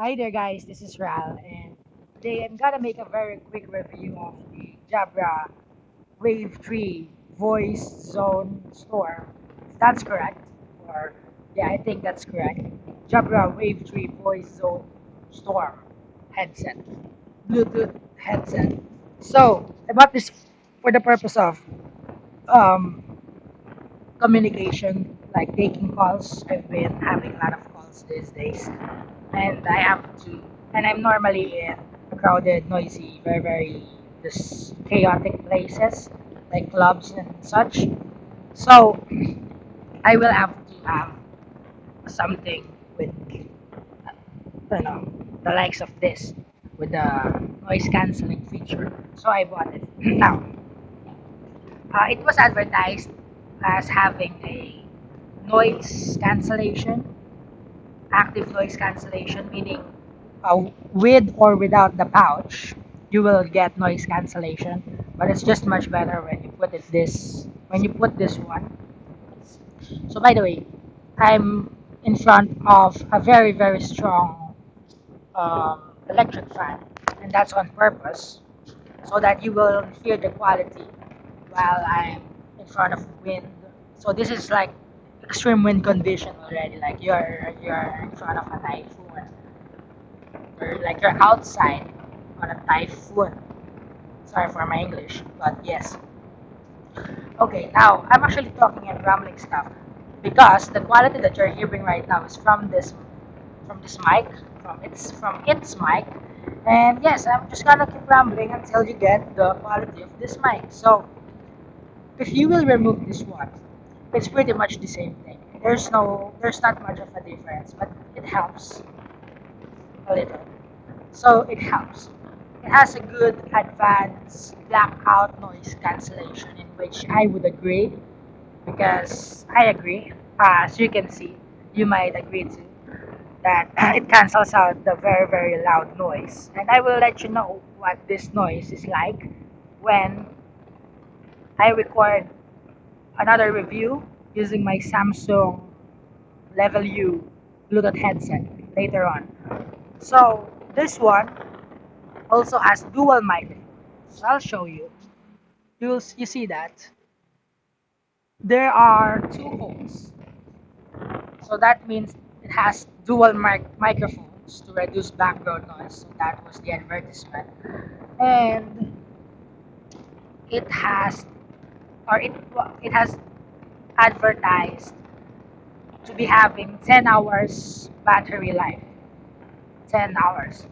Hi there guys, this is Ral and today I'm gonna make a very quick review of the Jabra Wave 3 Voice Zone Storm. If that's correct, or yeah, I think that's correct. Jabra Wave 3 Voice Zone Storm headset, Bluetooth headset. So I bought this for the purpose of um, communication, like taking calls. I've been having a lot of calls these days, and I have to, and I'm normally in crowded, noisy, very this chaotic places like clubs and such. So I will have to have something with the likes of this with the noise canceling feature. So I bought it. Now it was advertised as having a noise cancellation, active noise cancellation, meaning with or without the pouch, you will get noise cancellation. But it's just much better when you put this one. So by the way, I'm in front of a very strong electric fan, and that's on purpose so that you will hear the quality while I'm in front of wind. So this is like extreme wind condition already. Like you're in front of a typhoon, or like you're outside on a typhoon. Sorry for my English, but yes. Okay, now I'm actually talking and rambling stuff because the quality that you're hearing right now is from this mic, from its mic. And yes, I'm just gonna keep rambling until you get the quality of this mic. So if you will remove this one, it's pretty much the same thing. There's not much of a difference, but it helps a little. So it helps. It has a good advanced blackout noise cancellation, in which I would agree because I agree. As you can see, you might agree too that it cancels out the very loud noise. And I will let you know what this noise is like when I record another review using my Samsung Level U Bluetooth headset later on. So this one also has dual microphones. So I'll show you. You see that there are two holes. So that means it has dual microphones to reduce background noise. So that was the advertisement. And it has it has advertised to be having 10 hours battery life. 10 hours,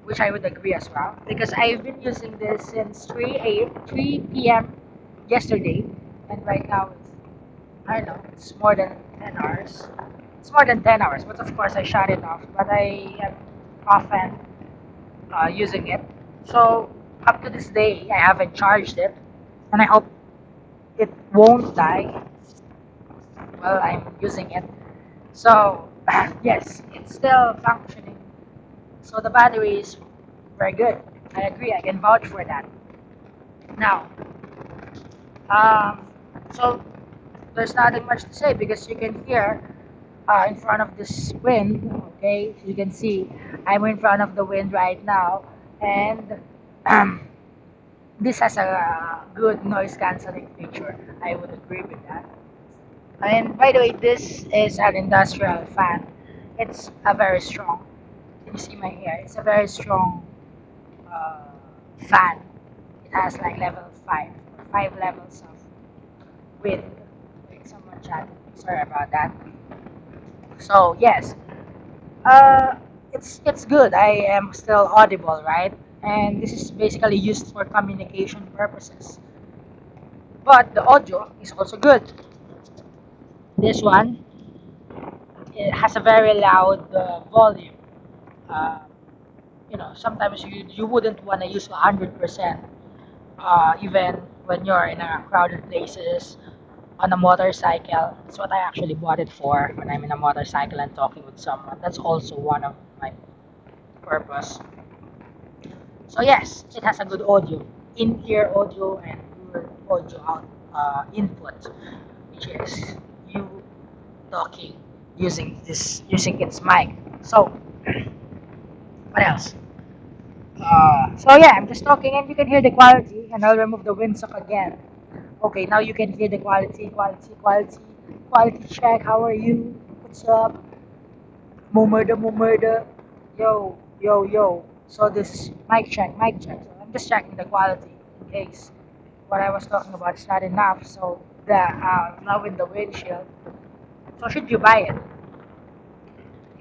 which I would agree as well because I've been using this since 3 p.m. yesterday, and right now it's, I don't know, it's more than 10 hours. It's more than 10 hours, but of course I shut it off. But I am often using it. So up to this day, I haven't charged it, and I hope it won't die while I'm using it. So yes, it's still functioning. So the battery is very good. I agree. I can vouch for that. Now, um, so there's nothing much to say because you can hear in front of this wind. Okay, you can see I'm in front of the wind right now, and this has a good noise canceling feature. I would agree with that. And by the way, this is an industrial fan. It's a very strong. Can you see my hair? It's a very strong uh, fan. It has like level 5 or 5 levels of wind. Wait, someone chatted. Sorry about that. So yes, uh, it's good. I am still audible, right? And this is basically used for communication purposes. But the audio is also good. This one, it has a very loud volume. Uh, sometimes you wouldn't want to use 100%, even when you're in a crowded places on a motorcycle. That's what I actually bought it for when I'm in a motorcycle and talking with someone. That's also one of my purpose. So yes, it has a good audio, in-ear audio and good audio out input, which is you talking using its mic. So What else? So yeah, I'm just talking and you can hear the quality, and I'll remove the windsock again. Okay, now you can hear the quality check. How are you? What's up? Murder. Yo. So this is mic check. So I'm just checking the quality in case what I was talking about is not enough. So the now in the windshield. So should you buy it?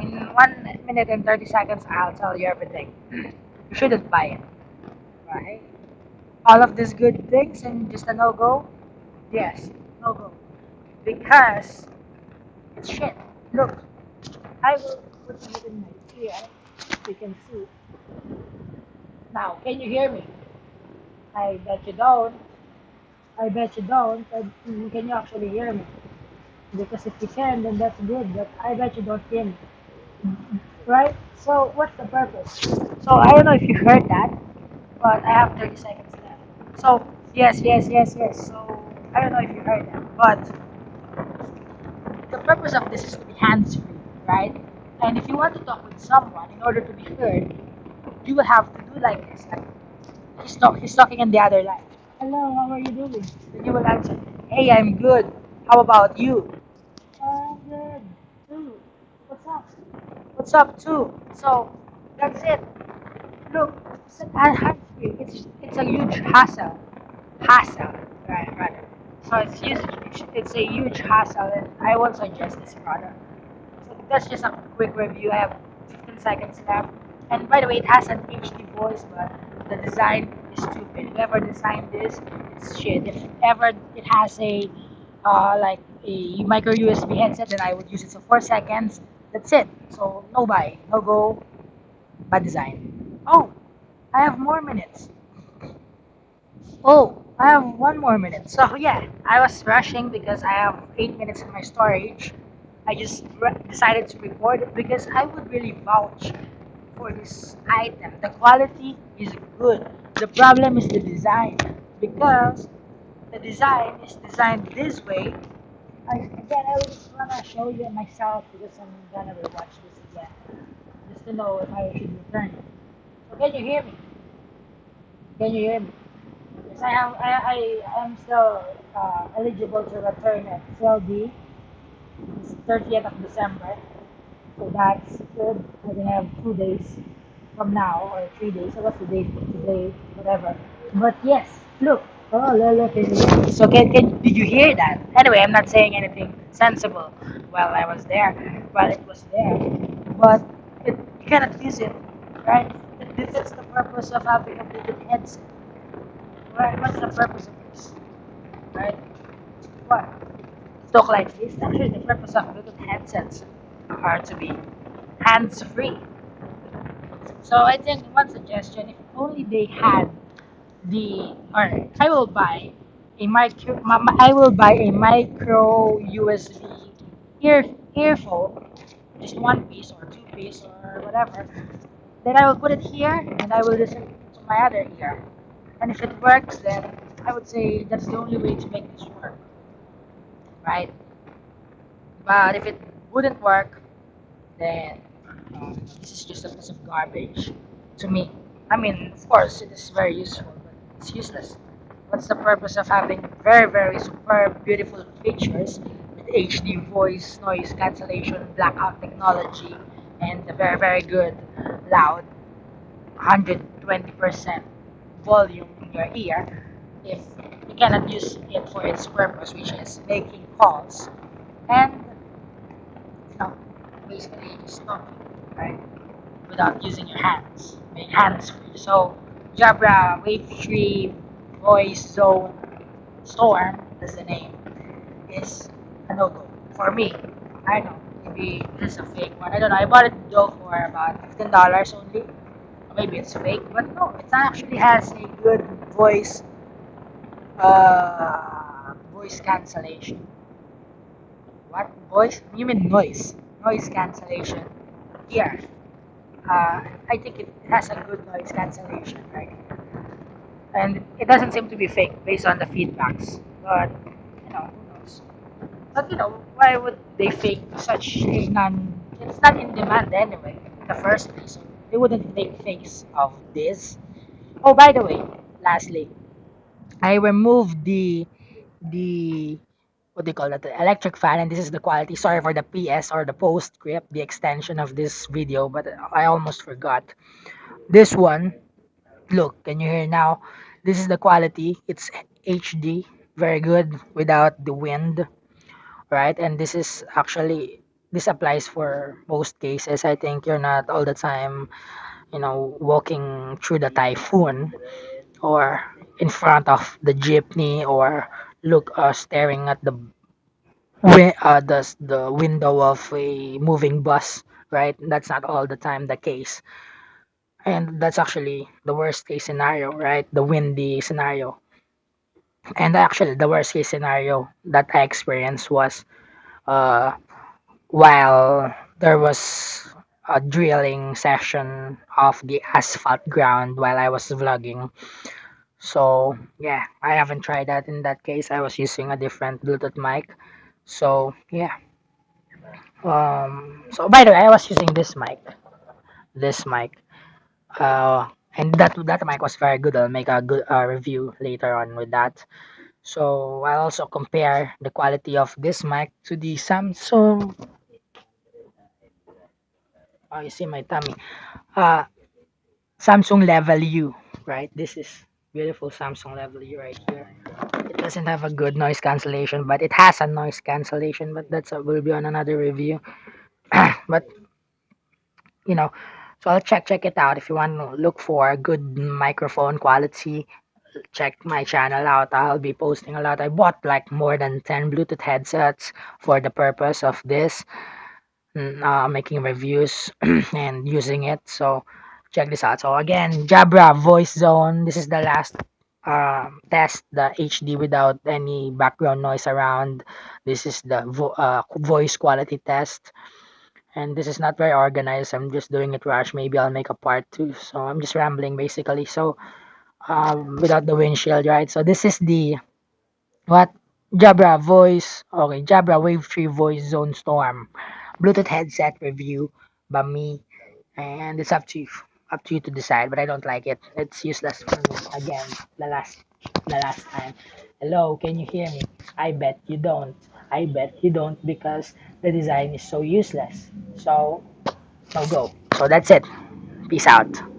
In 1 minute and 30 seconds, I'll tell you everything. You shouldn't buy it, right? All of these good things and just a no go? Yes, no go. Because it's shit. Look, I will put it in my ear. You can see. Now, can you hear me? I bet you don't. I bet you don't. Can you actually hear me? Because if you can, then that's good. But I bet you don't hear me. Right? So, what's the purpose? So, I don't know if you heard that, but I have 30 seconds left. So, yes. So, I don't know if you heard that, but the purpose of this is to be hands free, right? And if you want to talk with someone in order to be heard, you will have to do like this. Like he's talking in the other line. Hello, how are you doing? Then you will answer, hey, I'm good. How about you? I'm good too. What's up? What's up too? So that's it. Look, hands free. It's a huge hassle, right? Rather. So it's a huge hassle, and I won't suggest this product. So that's just a quick review. I have 15 seconds left. And by the way, it has an HD voice, but the design is stupid. Whoever designed this, it's shit. If ever it has a like a micro USB headset, then I would use it. So 4 seconds. That's it. So no buy, no go, bad design. Oh, I have more minutes. Oh, I have 1 more minute. So yeah, I was rushing because I have 8 minutes in my storage. I just decided to record it because I would really vouch for this item. The quality is good. The problem is the design because the design is designed this way. I just wanna show you myself because I'm gonna rewatch this again just to know if I should return it. So can you hear me? Can you hear me? Yes, I am still eligible to return at CLD. It's 30th of December. So that's good. I can have 2 days from now or 3 days. So what's the date today? Whatever. But yes, look. Oh, look. So did you hear that? Anyway, I'm not saying anything sensible while I was there. While it was there. But you cannot use it, right? It defeats the purpose of having a Bluetooth headset. Right? What's the purpose of this? Right? What? Talk like this. Actually, the purpose of Bluetooth headsets are to be hands-free. So I think one suggestion, if only they had or I will buy a micro USB ear earphone, just one piece or two piece or whatever. Then I will put it here and I will listen to my other ear. And if it works, then I would say that's the only way to make this work, right? But if it wouldn't work, then this is just a piece of garbage to me. I mean, of course, it is very useful, but it's useless. What's the purpose of having very superb, beautiful features with HD voice, noise cancellation, blackout technology, and a very good, loud 120% volume in your ear if you cannot use it for its purpose, which is making calls and know, basically just talking, right? Without using your hands, being hands free. So Jabra Wave 3 Voice Zone Storm, that's the name, is a no go for me. I don't know, maybe it's a fake one. I don't know. I bought it though for about $15 only. Or maybe it's fake, but no, it actually has a good voice cancellation. What voice? You mean noise? Noise cancellation. Here, I think it has a good noise cancellation, right? And it doesn't seem to be fake based on the feedbacks. But who knows? But why would they fake such a non? It's not in demand anyway in the first place. So they wouldn't make face of this. Oh, by the way, lastly, I removed the what do you call that, the electric fan, and this is the quality. Sorry for the PS or the postscript, the extension of this video, but I almost forgot. This one, look, can you hear now? This is the quality. It's HD, very good without the wind, right? And this is actually, this applies for most cases. I think you're not all the time, walking through the typhoon or in front of the jeepney, or staring at the window of a moving bus, right? That's not all the time the case, and that's actually the worst case scenario, right? The windy scenario. And actually, the worst case scenario that I experienced was uh while there was a drilling session of the asphalt ground while I was vlogging. So yeah, I haven't tried that. In that case, I was using a different Bluetooth mic. So yeah. So by the way, I was using this mic. And that mic was very good. I'll make a good review later on with that. So I'll also compare the quality of this mic to the Samsung. Oh, you see my tummy. Uh, Samsung Level U, right? This is beautiful Samsung Level U right here. It doesn't have a good noise cancellation, but it has a noise cancellation. But that's will be on another review. But you know, so I'll check it out if you want to look for good microphone quality. Check my channel out. I'll be posting a lot. I bought like more than 10 Bluetooth headsets for the purpose of this, making reviews and using it. So check this out. So again, Jabra Voice Zone. This is the last test, the HD without any background noise around. This is the voice quality test. And this is not very organized. I'm just doing it rush. Maybe I'll make a part two. So I'm just rambling basically. So without the windshield, right? So this is the what Jabra voice. Okay, Jabra Wave 3 Voice Zone Storm Bluetooth headset review by me, and it's up to you to decide. But I don't like it. It's useless for me. Again, the last time. Hello, can you hear me? I bet you don't. I bet you don't, because the design is so useless. So go. So that's it. Peace out.